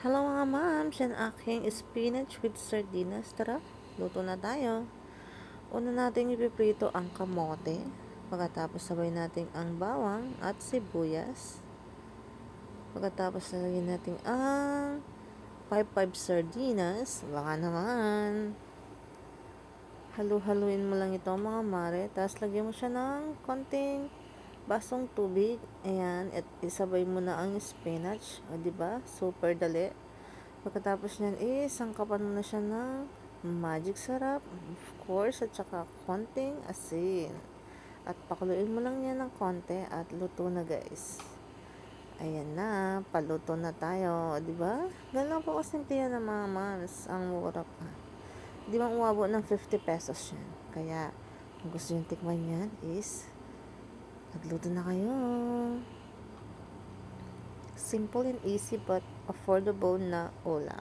Hello mga moms, yan aking spinach with sardinas. Tara, luto na tayo. Una natin ipiprito ang kamote. Pagkatapos sabay natin ang bawang at sibuyas. Pagkatapos lalagyan natin ang 5 sardinas. Baka naman. Halu-haluin mo lang ito mga mare. Tapos lagyan mo siya ng konting basong tubig. Ayan, at isabay mo na ang spinach. O diba? Super dali. Pagkatapos nyan sangkapan mo na siya ng magic sarap, of course, at saka konting asin. At pakuluin mo lang yan ng konti at luto na guys. Ayan na, paluto na tayo, di ba? Ganun lang po kasimple yan ng mga moms, ang mura pa. Di ba umabot ng 50 pesos yan? Kaya, kung gusto yung tikman yan is, nagluto na kayo. Simple and easy but affordable na ulam.